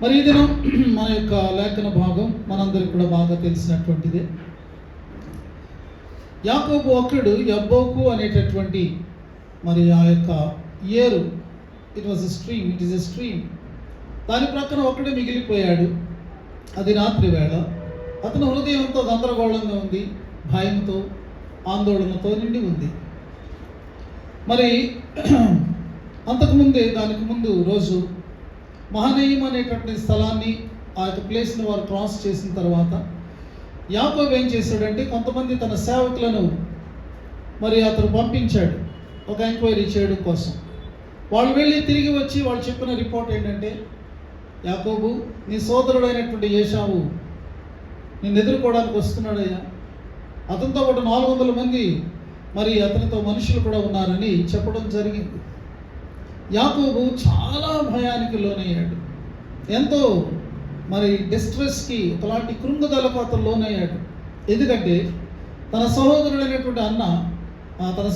మరి ఈ దినం మన యొక్క లేఖన భాగం మనందరికి కూడా బాగా తెలిసినటువంటిదే. యాకోబు ఒక్కడు యబ్బోకు అనేటటువంటి మరి ఆ యొక్క ఏరు, ఇట్ ఈస్ ఎ స్ట్రీమ్, దాని ప్రక్కన ఒక్కడే మిగిలిపోయాడు. అది రాత్రి వేళ. అతని హృదయంతో గందరగోళంగా ఉంది, భయంతో ఆందోళనతో నిండి ఉంది. మరి అంతకుముందే దానికి ముందు రోజు మహనయీం అనేటువంటి స్థలాన్ని, ఆ యొక్క ప్లేస్ని వారు క్రాస్ చేసిన తర్వాత యాకోబు ఏం చేశాడంటే కొంతమంది తన సేవకులను మరి అతను పంపించాడు ఒక ఎంక్వైరీ చేయడం కోసం. వాళ్ళు వెళ్ళి తిరిగి వచ్చి వాళ్ళు చెప్పిన రిపోర్ట్ ఏంటంటే, యాకోబు నీ సోదరుడైనటువంటి ఏశావు నిన్ను ఎదుర్కోవడానికి వస్తున్నాడయ్యా, అతనితో పాటు 400 మంది మరి అతనితో మనుషులు కూడా ఉన్నారని చెప్పడం జరిగింది. యాకోబు చాలా భయానికి లోనయ్యాడు, ఎంతో మరి డిస్ట్రెస్కి, ఒకలాంటి కృంగుదలకు అతను లోనయ్యాడు. ఎందుకంటే తన సహోదరుడైనటువంటి అన్న, తన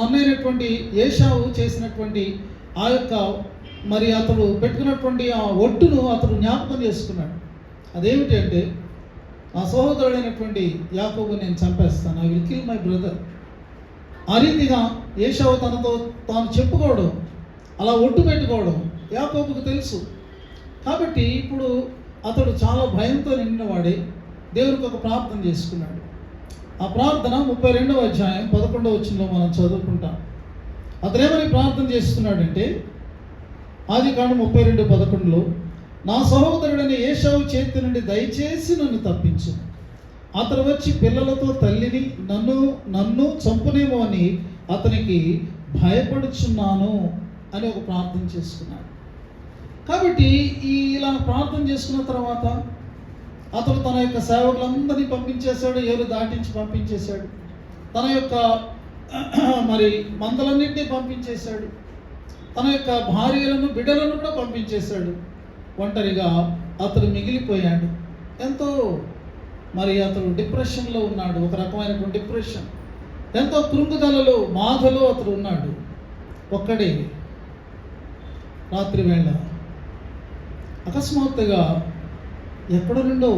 అన్న అయినటువంటి ఏశావు చేసినటువంటి ఆ యొక్క మరి అతడు పెట్టుకున్నటువంటి ఆ ఒట్టును అతడు జ్ఞాపకం చేసుకున్నాడు. అదేమిటి అంటే, నా సహోదరుడైనటువంటి యాకోబు నేను చంపేస్తాను, I will kill my brother. ఆ రీతిగా ఏశావు తనతో తాను చెప్పుకోవడం, అలా ఒట్టు పెట్టుకోవడం యాకోబుకు తెలుసు. కాబట్టి ఇప్పుడు అతడు చాలా భయంతో నిండినవాడే దేవునికి ఒక ప్రార్థన చేసుకున్నాడు. ఆ ప్రార్థన 32వ అధ్యాయం 11వ వచనంలో మనం చదువుకుంటాం. అతనేమని ప్రార్థన చేస్తున్నాడంటే, ఆదికాండం 32:11లో, నా సహోదరుడైన ఏశావు చేతి నుండి దయచేసి నన్ను తప్పించు, అతను వచ్చి పిల్లలతో తల్లిని నన్ను చంపునేమో అని అతనికి భయపడుచున్నాను అని ఒక ప్రార్థన చేసుకున్నాడు. కాబట్టి ఇలా ప్రార్థన చేసుకున్న తర్వాత అతడు తన యొక్క సేవకులందరినీ పంపించేశాడు, ఏరు దాటించి పంపించేశాడు. తన యొక్క మరి మందలన్నింటినీ పంపించేశాడు. తన యొక్క భార్యలను బిడ్డలను కూడా పంపించేశాడు. ఒంటరిగా అతడు మిగిలిపోయాడు. ఎంతో మరి అతడు డిప్రెషన్లో ఉన్నాడు, ఒక రకమైనటువంటి డిప్రెషన్, ఎంతో కృంగుదలలో బాధలో అతడు ఉన్నాడు. ఒక్కడే రాత్రి వేళ అకస్మాత్తుగా ఎక్కడ నుండో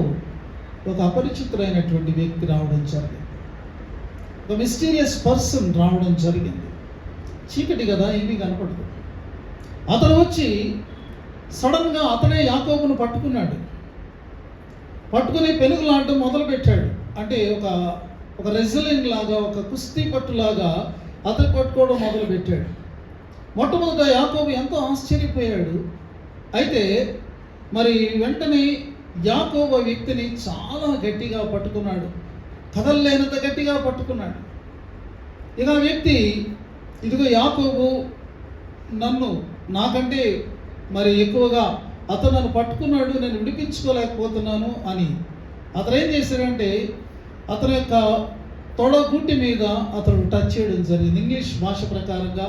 ఒక అపరిచితుడైనటువంటి వ్యక్తి రావడం జరిగింది. ఒక మిస్టీరియస్ పర్సన్ రావడం జరిగింది. చీకటి కదా, ఏమీ కనపడదు. అతను వచ్చి సడన్గా అతనే యాకోబును పట్టుకున్నాడు. పట్టుకుని పెనుగులాడటం మొదలుపెట్టాడు. అంటే ఒక రెజ్లింగ్ లాగా, ఒక కుస్తీ పట్టులాగా అతను పట్టుకోవడం మొదలుపెట్టాడు. మొట్టమొదట యాకోబు ఎంతో ఆశ్చర్యపోయాడు. అయితే మరి వెంటనే యాకోబు వ్యక్తిని చాలా గట్టిగా పట్టుకున్నాడు, కదలలేనంత గట్టిగా పట్టుకున్నాడు. ఇక ఆ వ్యక్తి, ఇదిగో యాకోబు నాకంటే మరి ఎక్కువగా అతను నన్ను పట్టుకున్నాడు, నేను విడిపించుకోలేకపోతున్నాను అని అతను ఏం చేశాడంటే అతని యొక్క తొడగుంటి మీద అతడు టచ్ చేయడం జరిగింది. ఇంగ్లీష్ భాష ప్రకారంగా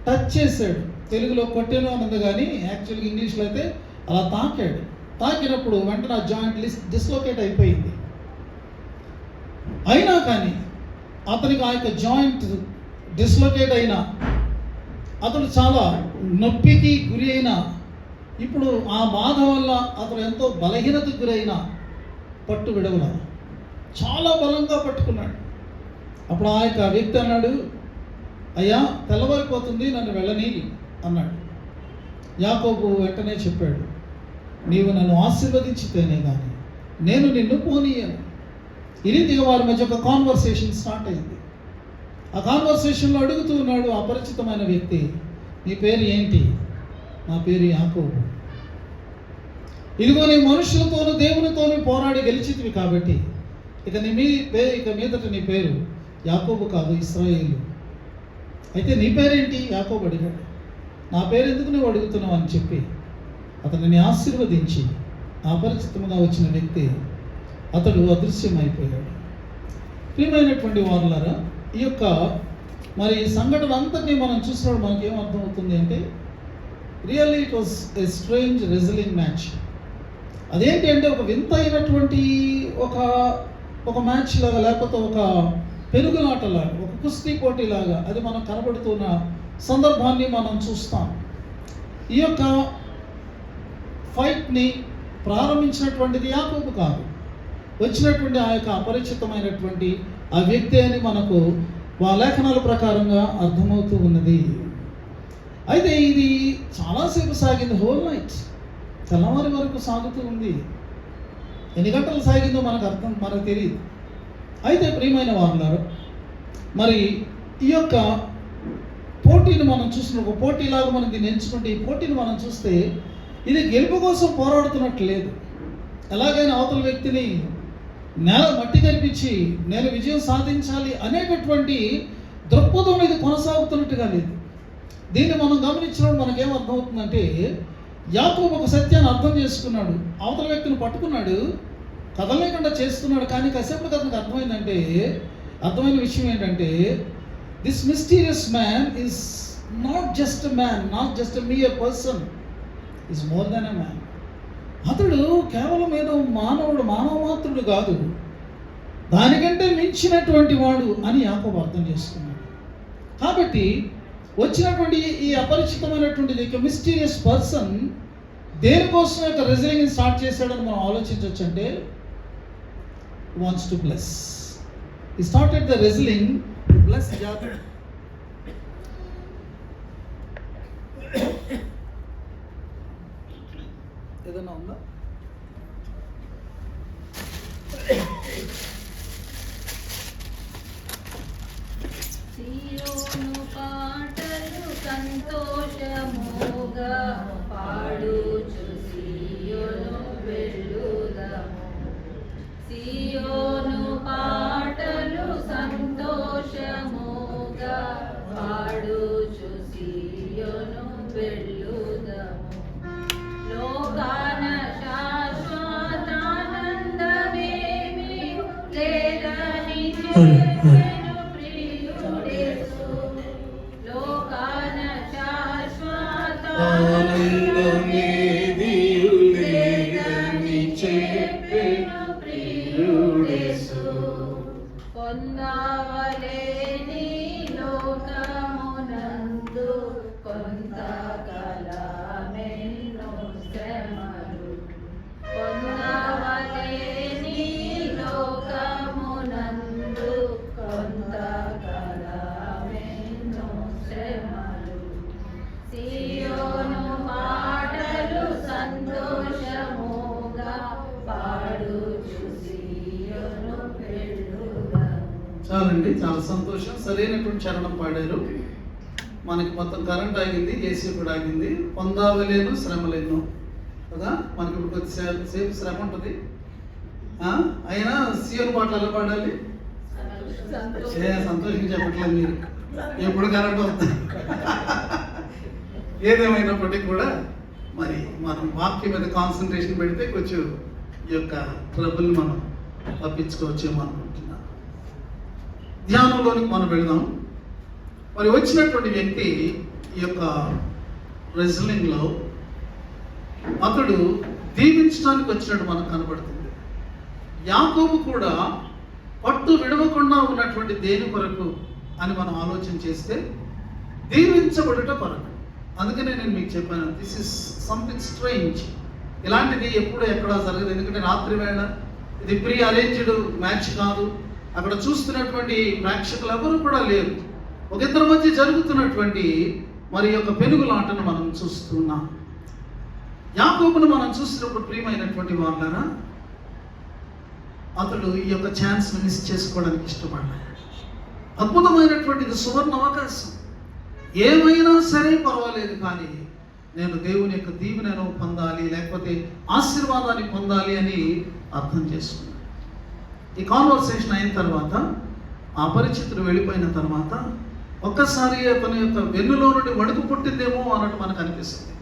టచ్ చేశాడు. తెలుగులో కొట్టాను అన్నది కానీ యాక్చువల్గా ఇంగ్లీష్లో అయితే అలా తాకాడు. తాకినప్పుడు వెంటనే ఆ జాయింట్ డిస్లోకేట్ అయిపోయింది. అయినా కానీ అతనికి ఆ యొక్క జాయింట్ డిస్లోకేట్ అయినా, అతడు చాలా నొప్పికి గురి అయినా, ఇప్పుడు ఆ బాధ వల్ల అతను ఎంతో బలహీనతకు గురైన పట్టు విడవల చాలా బలంగా పట్టుకున్నాడు. అప్పుడు ఆ యొక్క వ్యక్తి అన్నాడు, అయ్యా తెల్లవారిపోతుంది, నన్ను వెళ్ళని అన్నాడు. యాకోబు వెంటనే చెప్పాడు, నీవు నన్ను ఆశీర్వదించితేనే కానీ నేను నిన్ను పోనీయను. ఈ రీతిగా వారి మధ్య ఒక కాన్వర్సేషన్ స్టార్ట్ అయింది. ఆ కాన్వర్సేషన్లో అడుగుతూ ఉన్నాడు అపరిచితమైన వ్యక్తి, నీ పేరు ఏంటి? నా పేరు యాకోబు. ఇదిగో నీ మనుషులతోనూ దేవునితోనూ పోరాడి గెలిచితివి కాబట్టి ఇక మీదట నీ పేరు యాకోబు కాదు, ఇశ్రాయేలు. అయితే నీ పేరేంటి? యాకోబు అడిగాడు. నా పేరు ఎందుకు నువ్వు అడుగుతున్నావు అని చెప్పి అతనిని ఆశీర్వదించి అపరిచితంగా వచ్చిన వ్యక్తి అతడు అదృశ్యమైపోయాడు. ప్రియమైనటువంటి వారులారా, ఈ యొక్క మరి సంఘటన అంతటినీ మనం చూసినప్పుడు మనకి ఏమర్థమవుతుంది అంటే, really it was a strange wrestling match. అదేంటి అంటే ఒక వింత అయినటువంటి ఒక మ్యాచ్ లాగా, లేకపోతే ఒక పెరుగులాటలాగా, ఒక కుస్తీ పోటీలాగా అది మనం కనబడుతున్న సందర్భాన్ని మనం చూస్తాం. ఈ యొక్క ఫైట్ని ప్రారంభించినటువంటిది యాకోబు కాదు, వచ్చినటువంటి ఆ యొక్క అపరిచితమైనటువంటి ఆ వ్యక్తి అని మనకు ఆ లేఖనాల ప్రకారంగా అర్థమవుతూ ఉన్నది. అయితే ఇది చాలాసేపు సాగింది, హోల్ నైట్, తెల్లవారి వరకు సాగుతూ ఉంది. ఎన్ని గంటలు సాగిందో మనకు తెలియదు. అయితే ప్రియమైన వారులారు, మరి ఈ యొక్క పోటీని మనం చూసిన ఒక పోటీలాగా మనం దీన్ని ఎంచుకుంటే, ఈ పోటీని మనం చూస్తే ఇది గెలుపు కోసం పోరాడుతున్నట్లు లేదు. ఎలాగైనా అవతల వ్యక్తిని మట్టి కనిపించి నేను విజయం సాధించాలి అనేటటువంటి దృక్పథం ఇది కొనసాగుతున్నట్టుగా లేదు. దీన్ని మనం గమనించినప్పుడు మనకేం అర్థమవుతుందంటే, యాకోబు ఒక సత్యాన్ని అర్థం చేసుకున్నాడు, అవతల వ్యక్తిని పట్టుకున్నాడు, కదలలేకుండా చేస్తున్నాడు. కానీ కాసేపటికి అతనికి అర్థమైన విషయం ఏంటంటే, this mysterious man is not just a man, not just a mere person, is more than a man. అతడు కేవలం ఏదో మానవమాత్రుడు కాదు, దానికంటే మించినటువంటి వాడు అని యాకోబు అర్థం చేసుకున్నాడు. కాబట్టి వచ్చినటువంటి ఈ అపరిచితమైనటువంటి మిస్టీరియస్ పర్సన్ దేనికోసం యొక్క రెజ్లింగ్ స్టార్ట్ చేశాడని మనం ఆలోచించవచ్చు. అంటే wants to bless. He started the wrestling to bless Jacob. ఏదైనా ఉందా? సియోను పాటలు సంతోషముగా పాడుచు సియోను వెళ్ళుదము. సియోను పాటలు సంతోషముగా పాడుచు సియోను వెళ్ళుదము. లోకాన శాశ్వతానందమేమి లేదని చెప్పెను ప్రియుడేసు. లోకాన శాశ్వతానందమేమి లేదని చెప్పెను ప్రియుడేసు. పొందవలేని లోకమునందు కొంతకాలమెన్నో శ్రమలు. పొందవలేని లోకమునందు కొంతకాలమెన్నో శ్రమలు. సియోను పాటలు సంతోషముగా పాడుచు సియోను వెళ్ళుదము. చాలండి, చాలా సంతోషం. సరైనటువంటి చరణం పాడారు. మనకి మొత్తం కరెంట్ ఆగింది, ఏసీ కూడా ఆగింది. పొందావలేను శ్రమలేను కదా. మనకి ఇప్పుడు కొద్దిసేపు శ్రమ ఉంటుంది. అయినా సియోను పాటలు ఎలా పాడాలి? సంతోషంగా చెప్పట్లేదు మీరు, ఎప్పుడు కరెంట్ వస్తుంది. ఏదేమైనప్పటికీ కూడా మరి మనం వాక్యం మీద కాన్సన్ట్రేషన్ పెడితే కొంచెం ఈ యొక్క ట్రబుల్ మనం తప్పించుకోవచ్చేమో అనుకుంటున్నాను. ధ్యానంలోనికి మనం వెళదాం. మరి వచ్చినటువంటి వ్యక్తి ఈ యొక్క రెజ్లింగ్లో అతడు దీవించడానికి వచ్చినట్టు మనకు కనబడుతుంది. యాకోబు కూడా పట్టు విడవకుండా ఉన్నటువంటి దేని కొరకు అని మనం ఆలోచన చేస్తే దీవించబడుట కొరకు. అందుకనే నేను మీకు చెప్పాను, దిస్ ఇస్ సంథింగ్ స్ట్రేంజ్. ఇలాంటిది ఎప్పుడు ఎక్కడ జరగదు. ఎందుకంటే రాత్రి వేళ ఇది ప్రీ అరేంజ్డ్ మ్యాచ్ కాదు. అక్కడ చూస్తున్నటువంటి ప్రేక్షకులు ఎవరు కూడా లేరు. ఒక ఇద్దరి మధ్య జరుగుతున్నటువంటి మరి యొక్క పెనుగులాటను మనం చూస్తున్నాం. యాకోబును మనం చూసినప్పుడు ప్రియమైనటువంటి వాళ్ళారా, అతడు ఈ యొక్క ఛాన్స్ని మిస్ చేసుకోవడానికి ఇష్టపడ్డాడు. అద్భుతమైనటువంటిది, సువర్ణ అవకాశం. ఏమైనా సరే పర్వాలేదు, కానీ నేను దేవుని యొక్క దీవెనను పొందాలి, లేకపోతే ఆశీర్వాదాన్ని పొందాలి అని అర్థం చేసుకున్నాను. ఈ కాన్వర్సేషన్ అయిన తర్వాత, ఆ పరిచితుడు వెళ్ళిపోయిన తర్వాత ఒక్కసారి అతని యొక్క వెన్నులో నుండి వణుకు పుట్టిందేమో అన్నట్టు మనకు అనిపిస్తుంది.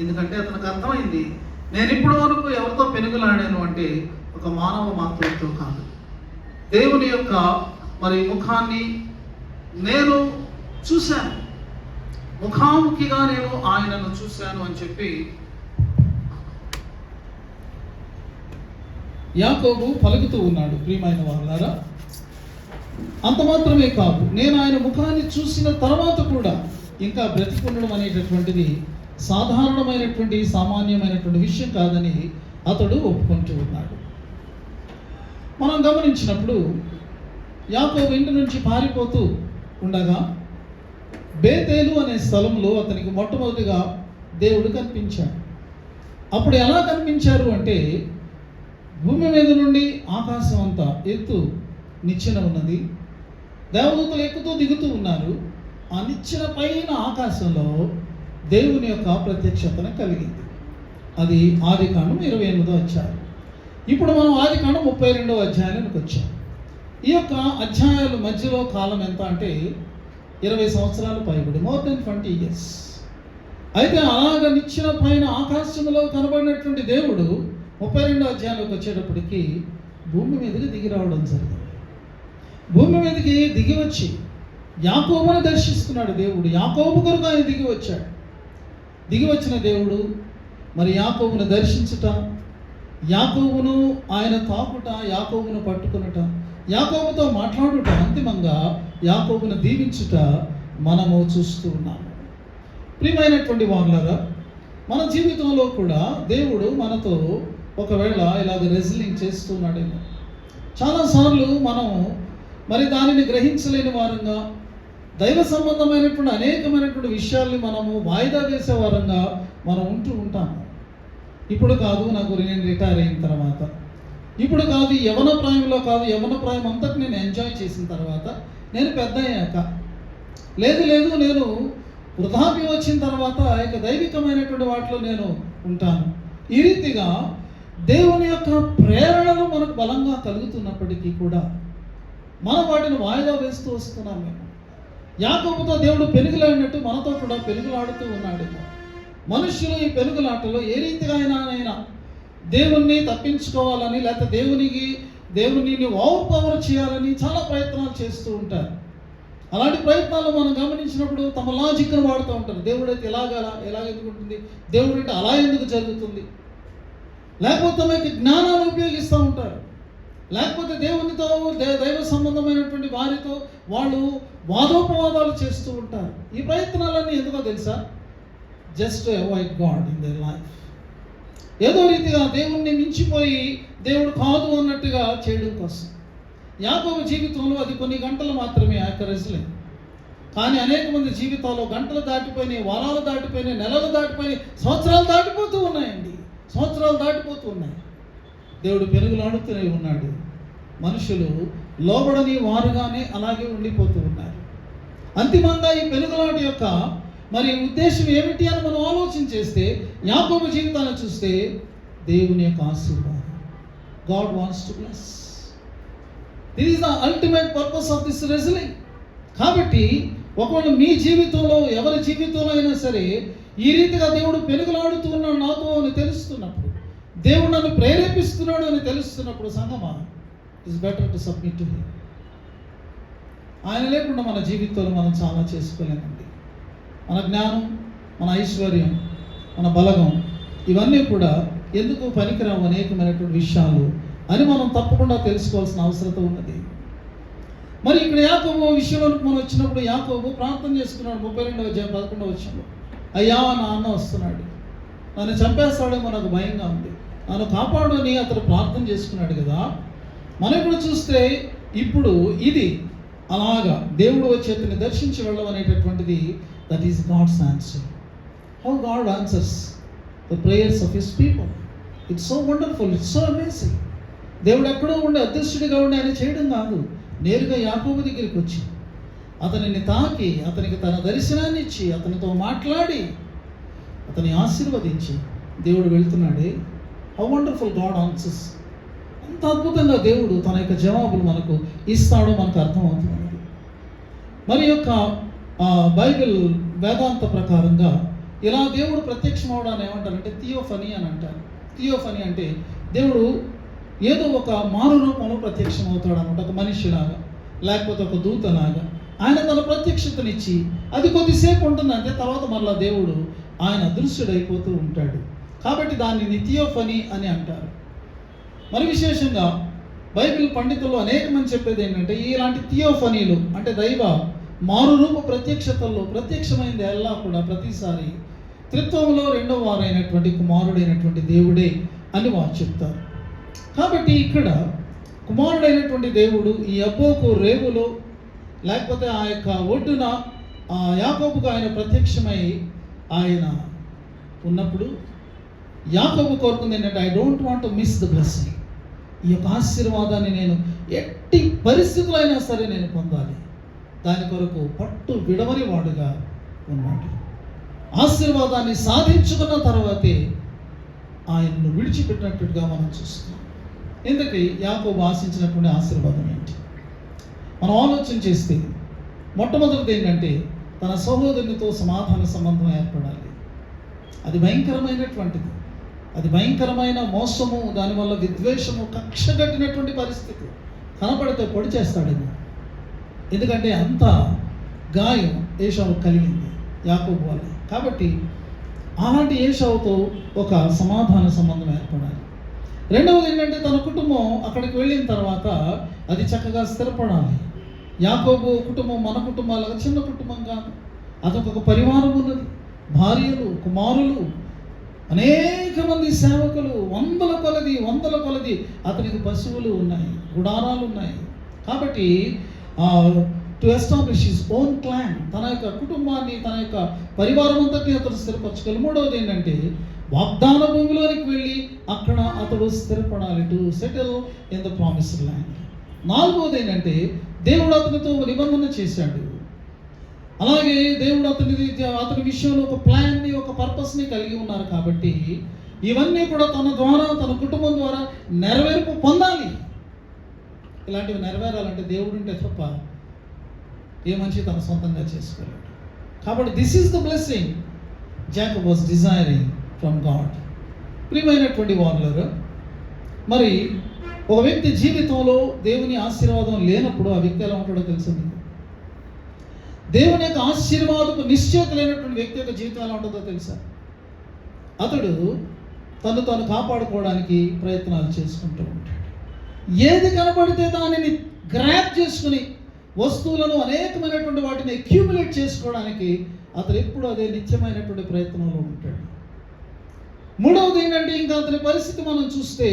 ఎందుకంటే అతనికి అర్థమైంది, నేను ఇప్పటి వరకు ఎవరితో పెనుగులాడాను అంటే ఒక మానవ మాత్రంతో కాదు, దేవుని యొక్క మరి ముఖాన్ని నేను చూశాను, ముఖాముఖిగా నేను ఆయనను చూశాను అని చెప్పి యాకోబు పలుకుతూ ఉన్నాడు. ప్రియమైన వాళ్ళారా, అంత మాత్రమే కాదు, నేను ఆయన ముఖాన్ని చూసిన తర్వాత కూడా ఇంకా బ్రతికుండడం అనేటటువంటిది సాధారణమైనటువంటి సామాన్యమైనటువంటి విషయం కాదని అతడు ఒప్పుకుంటూ ఉన్నాడు. మనం గమనించినప్పుడు యాకోబు ఇంటి నుంచి పారిపోతూ ఉండగా బేతేలు అనే స్థలంలో అతనికి మొట్టమొదటిగా దేవుడు కనిపించాడు. అప్పుడు ఎలా కనిపించారు అంటే, భూమి మీద నుండి ఆకాశం అంతా ఎత్తు నిచ్చెన ఉన్నది, దేవదూతలు ఎక్కుతూ దిగుతూ ఉన్నారు. ఆ నిచ్చెన పైన ఆకాశంలో దేవుని యొక్క ప్రత్యక్షతను కలిగింది. అది ఆదికాండం 28వ అధ్యాయం. ఇప్పుడు మనం ఆదికాండం 32వ అధ్యాయానికి వచ్చాం. ఈ యొక్క అధ్యాయాల మధ్యలో కాలం ఎంత అంటే 20 సంవత్సరాలు పైబడి, మోర్ దెన్ 20 years. అయితే అలాగ నిచ్చెన పైన ఆకాశంలో కనబడినటువంటి దేవుడు 32వ అధ్యాయంలోకి వచ్చేటప్పటికి భూమి మీదకి దిగి రావడం జరిగింది. భూమి మీదకి దిగి వచ్చి యాకోబును దర్శిస్తున్నాడు దేవుడు. యాకోబు కొరకు ఆయన దిగి వచ్చాడు. దిగి వచ్చిన దేవుడు మరి యాకోబును దర్శించుట, యాకోబును ఆయన తాకుట, యాకోబును పట్టుకునుట, యాకోబుతో మాట్లాడుట, అంతిమంగా యాకోబును దీవించుట మనము చూస్తూ ఉన్నాము. ప్రియమైనటువంటి వారులారా, మన జీవితంలో కూడా దేవుడు మనతో ఒకవేళ ఇలాగ రెజ్లింగ్ చేస్తున్నాడేమో. చాలాసార్లు మనం మరి దానిని గ్రహించలేని వారంగా, దైవ సంబంధమైనటువంటి అనేకమైనటువంటి విషయాల్ని మనము వాయిదా వేసే వారంగా మనం ఉంటూ ఉంటాము. ఇప్పుడు కాదు, నాకు నేను రిటైర్ అయిన తర్వాత, ఇప్పుడు కాదు, యవన ప్రాయంలో కాదు, యవన ప్రాయం అంతటి నేను ఎంజాయ్ చేసిన తర్వాత, నేను పెద్ద అయ్యాక, లేదు నేను వృద్ధాప్యం వచ్చిన తర్వాత ఇక దైవికమైనటువంటి వాటిలో నేను ఉంటాను. ఈ రీతిగా దేవుని యొక్క ప్రేరణలు మనకు బలంగా కలుగుతున్నప్పటికీ కూడా మనం వాటిని వాయిదా వేస్తూ వస్తున్నాం. మేము యాకోబుతో దేవుడు పెనుగులాడినట్టు మనతో కూడా పెనుగులాడుతూ ఉన్నాడు. మనుష్యులు ఈ పెనుగులాటలో ఏ రీతిగా అయినా దేవుణ్ణి తప్పించుకోవాలని, లేకపోతే దేవునిని ఓవర్ పవర్ చేయాలని చాలా ప్రయత్నాలు చేస్తూ ఉంటారు. అలాంటి ప్రయత్నాలు మనం గమనించినప్పుడు తమ లాజిక్ను వాడుతూ ఉంటారు. దేవుడైతే ఎలాగ ఎందుకు ఉంటుంది, దేవుడంటే అలా ఎందుకు జరుగుతుంది, లేకపోతే తమ యొక్క జ్ఞానాన్ని ఉపయోగిస్తూ ఉంటారు, లేకపోతే దేవునితో దైవ సంబంధమైనటువంటి వారితో వాళ్ళు వాదోపవాదాలు చేస్తూ ఉంటారు. ఈ ప్రయత్నాలన్నీ ఎందుకో తెలుసా? Just to avoid God in their life. ఏదో రీతిగా దేవుణ్ణి మించిపోయి దేవుడు కాదు అన్నట్టుగా చేయడం కోసం. యాకోబు జీవితంలో అది కొన్ని గంటలు మాత్రమే ఆ యొక్క రెజ్లింగ్. కానీ అనేక మంది జీవితాల్లో గంటలు దాటిపోయినాయి, వారాలు దాటిపోయినాయి, నెలలు దాటిపోయినాయి, సంవత్సరాలు దాటిపోతూ ఉన్నాయండి. సంవత్సరాలు దాటిపోతూ ఉన్నాయి. దేవుడు పెనుగులాడుతూనే ఉన్నాడు. మనుషులు లోబడని వారుగానే అలాగే ఉండిపోతూ ఉన్నారు. అంతిమంగా ఈ పెనుగులాట యొక్క మరి ఉద్దేశం ఏమిటి అని మనం ఆలోచన చేస్తే, యాకోబు జీవితాన్ని చూస్తే దేవుని యొక్క ఆశీర్వాదం. God wants to bless. This is the ultimate purpose of this wrestling. కాబట్టి ఒకవేళ మీ జీవితంలో, ఎవరి జీవితంలో అయినా సరే ఈ రీతిగా దేవుడు పెనుగులాడుతూ ఉన్నాడు నాతో అని తెలుస్తున్నప్పుడు, దేవుడు నన్ను ప్రేరేపిస్తున్నాడు అని తెలుస్తున్నప్పుడు, సంగమా, it's better to submit to him. ఆయన లేకుండా మన జీవితంలో మనం చాలా చేసుకోలేమండి. మన జ్ఞానం, మన ఐశ్వర్యం, మన బలగం ఇవన్నీ కూడా ఎందుకు పనికిరావు అనేకమైనటువంటి విషయాలు అని మనం తప్పకుండా తెలుసుకోవాల్సిన అవసరం ఉన్నది. మరి ఇక్కడ యాకోబు విషయంలోకి మనం వచ్చినప్పుడు యాకోబు ప్రార్థన చేసుకున్నాడు. 32వ అధ్యాయం 11వ వచనంలో, అయ్యా నా అన్న వస్తున్నాడు, నన్ను చంపేస్తాడేమో నాకు భయంగా ఉంది, నన్ను కాపాడు అని అతను ప్రార్థన చేసుకున్నాడు కదా. మనం ఇప్పుడు చూస్తే ఇప్పుడు ఇది అలాగా దేవుడు వచ్చి అతన్ని దర్శించి వెళ్ళడం అనేటటువంటిది, that is God's answer. How God answers the prayers of his people. It's so wonderful, it's so amazing. దేవుడు ఎక్కడో ఉండి అదృష్టుడిగా ఉండి ఆయన చేయడం కాదు, నేరుగా యాకోబు దగ్గరికి వచ్చి అతనిని తాకి, అతనికి తన దర్శనాన్ని ఇచ్చి, అతనితో మాట్లాడి, అతని ఆశీర్వదించి దేవుడు వెళ్తున్నాడే. How wonderful God answers. అంత అద్భుతంగా దేవుడు తన యొక్క జవాబులు మనకు ఇస్తాడో మనకు అర్థమవుతుంది. మరి యొక్క బైబిల్ వేదాంత ప్రకారంగా ఇలా దేవుడు ప్రత్యక్షం అవడాన్ని ఏమంటారంటే థియోఫనీ అని అంటారు. థియోఫనీ అంటే దేవుడు ఏదో ఒక మారు రూపంలో ప్రత్యక్షం అవుతాడు అనమాట. ఒక మనిషిలాగా, లేకపోతే ఒక దూతలాగా ఆయన తన ప్రత్యక్షతనిచ్చి అది కొద్దిసేపు ఉంటుంది, అంతే. తర్వాత మళ్ళా దేవుడు ఆయన అదృశ్యుడైపోతూ ఉంటాడు. కాబట్టి దాన్ని థియోఫనీ అని అంటారు. మరి విశేషంగా బైబిల్ పండితులు అనేక మంది చెప్పేది ఏంటంటే, ఇలాంటి థియోఫనీలు అంటే దైవ మారు రూప ప్రత్యక్షతల్లో ప్రత్యక్షమైంది ఎలా కూడా ప్రతిసారి త్రిత్వంలో రెండవ వారైనటువంటి కుమారుడైనటువంటి దేవుడే అని వారు చెప్తారు. కాబట్టి ఇక్కడ కుమారుడైనటువంటి దేవుడు ఈ అబ్బోకు రేవులో లేకపోతే ఆ యొక్క ఒడ్డున ఆ యాకోబుకు ఆయన ప్రత్యక్షమై ఆయన ఉన్నప్పుడు యాకోబు కోరుకుంది ఏంటంటే, I don't want to miss the blessing. ఈ యొక్క ఆశీర్వాదాన్ని నేను ఎట్టి పరిస్థితుల్లో అయినా సరే నేను పొందాలి. దాని కొరకు పట్టు విడవని వాడుగా ఉన్నాడు. ఆశీర్వాదాన్ని సాధించుకున్న తర్వాతే ఆయన్ను విడిచిపెట్టినట్టుగా మనం చూస్తాం. ఎందుకంటే యాకోబు ఆశించినటువంటి ఆశీర్వాదం ఏంటి? మనం ఆలోచన చేస్తే మొట్టమొదటిది ఏంటంటే, తన సహోదరునితో సమాధాన సంబంధం ఏర్పడాలి. అది భయంకరమైనటువంటిది. అది భయంకరమైన మోసము, దానివల్ల విద్వేషము, కక్ష కట్టినటువంటి పరిస్థితి. కనపడితే పొడి చేస్తాడేమో. ఎందుకంటే అంత గాయం ఏశావు కలిగింది యాకోబు వల్ల. కాబట్టి అలాంటి ఏశావుతో ఒక సమాధాన సంబంధం ఏర్పడాలి. రెండవది ఏంటంటే, తన కుటుంబం అక్కడికి వెళ్ళిన తర్వాత అది చక్కగా స్థిరపడాలి. యాకోబు కుటుంబం మన కుటుంబాలుగా చిన్న కుటుంబం కాదు. అదొక పరివారం ఉన్నది. భార్యలు, కుమారులు, అనేక మంది సేవకులు, వందల కొలది అతనికి పశువులు ఉన్నాయి, గుడారాలు ఉన్నాయి. కాబట్టి to establish his own clan, తన యొక్క కుటుంబాన్ని, తన యొక్క పరివారం అంతటి అతను స్థిరపరచుకోవాలి. మూడవది ఏంటంటే, వాగ్దాన భూమిలోనికి వెళ్ళి అక్కడ అతడు స్థిరపడాలి, to settle in the promised land. నాలుగవది ఏంటంటే, దేవుడు అతనితో నిబంధన చేశాడు. అలాగే దేవుడు అతని విషయంలో ఒక ప్లాన్ని, ఒక పర్పస్ని కలిగి ఉన్నారు. కాబట్టి ఇవన్నీ కూడా తన ద్వారా, తన కుటుంబం ద్వారా నెరవేర్పు పొందాలి. ఇలాంటివి నెరవేరాలంటే దేవుడు ఉంటే తప్ప ఏ మనిషి తన సొంతంగా చేసుకోలేడు. కాబట్టి this is the blessing Jacob was desiring from God. ప్రియమైనటువంటి వారులారా, మరి ఒక వ్యక్తి జీవితంలో దేవుని ఆశీర్వాదం లేనప్పుడు ఆ వ్యక్తి ఎలా ఉంటాడో తెలుసు. దేవుని యొక్క ఆశీర్వాదకు నిశ్చయిత లేనటువంటి వ్యక్తి యొక్క జీవితం ఎలా ఉంటుందో తెలుసా? అతడు తను కాపాడుకోవడానికి ప్రయత్నాలు చేసుకుంటూ ఉంటాడు. ఏది కనపడితే దానిని గ్రాప్ చేసుకుని వస్తువులను, అనేకమైనటువంటి వాటిని అక్యూములేట్ చేసుకోవడానికి అతను ఎప్పుడు అదే నిత్యమైనటువంటి ప్రయత్నంలో ఉంటాడు. మూడవది ఏంటంటే, ఇంకా అతని పరిస్థితి మనం చూస్తే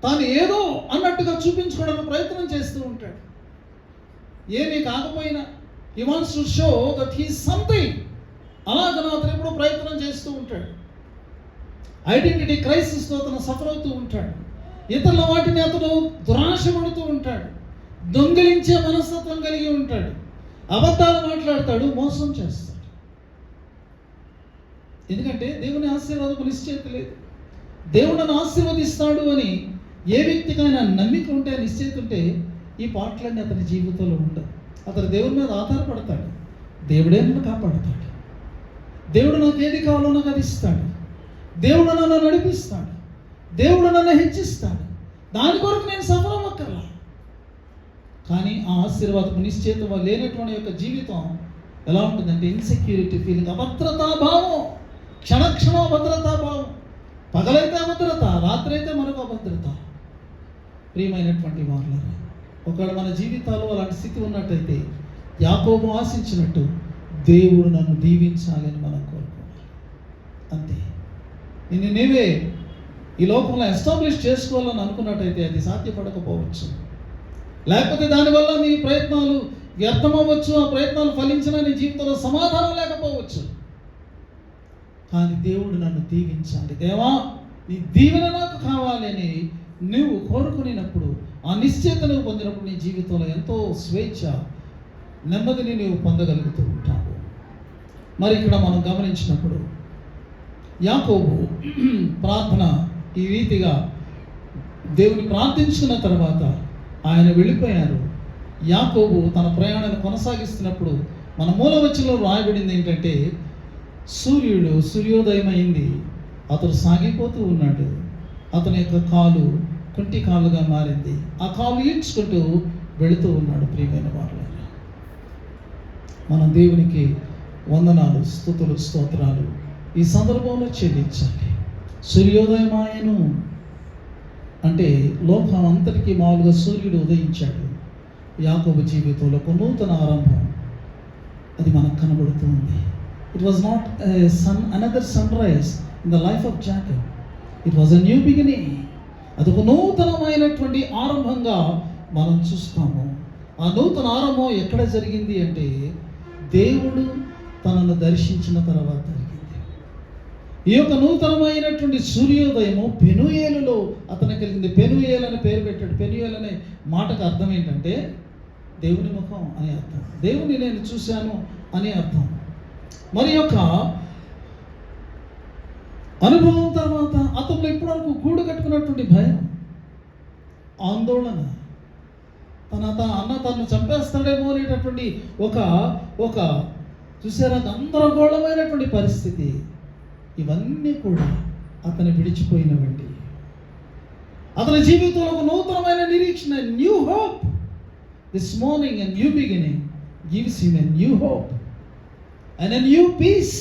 తాను ఏదో అన్నట్టుగా చూపించుకోవడానికి ప్రయత్నం చేస్తూ ఉంటాడు. ఏమీ కాకపోయినా he wants to show that he is something. అలాగను అతను ఎప్పుడూ ప్రయత్నం చేస్తూ ఉంటాడు. ఐడెంటిటీ క్రైసిస్తో అతను సఫర్ అవుతూ ఉంటాడు. ఇతరుల వాటిని అతను దురాశ పడుతూ ఉంటాడు. దొంగిలించే మనస్తత్వం కలిగి ఉంటాడు. అబద్ధాలు మాట్లాడతాడు, మోసం చేస్తాడు. ఎందుకంటే దేవుని ఆశీర్వాదం నిశ్చయిత లేదు. దేవుడు నన్ను ఆశీర్వదిస్తాడు అని ఏ వ్యక్తికైనా నమ్మిక ఉంటే, నిశ్చయిత ఉంటే, ఈ పాటలన్నీ అతని జీవితంలో ఉండవు. అతను దేవుని మీద ఆధారపడతాడు. దేవుడే నన్ను కాపాడుతాడు. దేవుడు నాకు ఏది కావాలో నాకు అది ఇస్తాడు. దేవుడు నన్ను నడిపిస్తాడు. దేవుడు నన్ను హెచ్చిస్తాడు. దాని కొరకు నేను సఫలం అవ్వక్కర్లా. కానీ ఆ ఆశీర్వాదపు నిశ్చయిత లేనటువంటి యొక్క జీవితం ఎలా ఉంటుందంటే, ఇన్సెక్యూరిటీ ఫీలింగ్, అభద్రతాభావం, క్షణక్షణ అభద్రతాభావం. పగలైతే అభద్రత, రాత్రి అయితే మరొక అభద్రత. ప్రియమైనటువంటి వారులారా, ఒకవేళ మన జీవితాల్లో అలాంటి స్థితి ఉన్నట్టయితే యాకోబు ఆశించినట్టు దేవుడు నన్ను దీవించాలని మనం కోరుకోవాలి. అంతే. నేనే ఈ లోకంలో ఎస్టాబ్లిష్ చేసుకోవాలని అనుకున్నట్టయితే అది సాధ్యపడకపోవచ్చు. లేకపోతే దానివల్ల నీ ప్రయత్నాలు వ్యర్థమవ్వచ్చు. ఆ ప్రయత్నాలు ఫలించినా నీ జీవితంలో సమాధానం లేకపోవచ్చు. కానీ దేవుడు నన్ను దీవించాలి. దేవా, నీ దీవెన నాకు కావాలని నువ్వు కోరుకునేటప్పుడు, ఆ నిశ్చయిత నువ్వు పొందినప్పుడు నీ జీవితంలో ఎంతో స్వేచ్ఛ, నెమ్మదిని నువ్వు పొందగలుగుతూ ఉంటావు. మరి ఇక్కడ మనం గమనించినప్పుడు యాకోబు ప్రార్థన ఈ రీతిగా దేవుని ప్రార్థించుకున్న తర్వాత ఆయన వెళ్ళిపోయారు. యాకోబు తన ప్రయాణాన్ని కొనసాగిస్తున్నప్పుడు మన మూలవచనంలో రాయబడింది ఏంటంటే, సూర్యోదయం అయింది, అతడు సాగిపోతూ ఉన్నాడు. అతని యొక్క కాలు కుంటి కాలుగా మారింది. ఆ కాలు ఈడ్చుకుంటూ వెళుతూ ఉన్నాడు. ప్రియమైన వారు, మనం దేవునికి వందనాలు, స్తుతులు, స్తోత్రాలు ఈ సందర్భంలో చెల్లించాలి. సూర్యోదయం ఆయను అంటే లోకం అంతటికీ మామూలుగా సూర్యుడు ఉదయించాడు. యాకోబు జీవితంలో ఒక నూతన ఆరంభం అది మనకు కనబడుతుంది. It was not another sunrise in the life of Jacob. It was a new beginning. అదొక నూతనమైనటువంటి ఆరంభంగా మనం చూస్తాము. ఆ నూతన ఆరంభం ఎక్కడ జరిగింది అంటే దేవుడు తనను దర్శించిన తర్వాత జరిగింది. ఈ యొక్క నూతనమైనటువంటి సూర్యోదయము పెనుయేలులో అతనికి కలిగింది. పెనుయేలు అని పేరు పెట్టాడు. పెనుయేలు అనే మాటకు అర్థం ఏంటంటే దేవుని ముఖం అని అర్థం, దేవుని నేను చూశాను అని అర్థం. మరి యొక్క అనుభవం తర్వాత అతను ఇప్పటివరకు గూడు కట్టుకున్నటువంటి భయం, ఆందోళన, తన అన్న తను చంపేస్తాడేమో అనేటటువంటి ఒక చూసారా గందరగోళమైనటువంటి పరిస్థితి, ఇవన్నీ కూడా అతను విడిచిపోయినవండి. అతని జీవితంలో ఒక నూతనమైన నిరీక్షణ, new hope. This morning a new beginning gives him a new hope and a new peace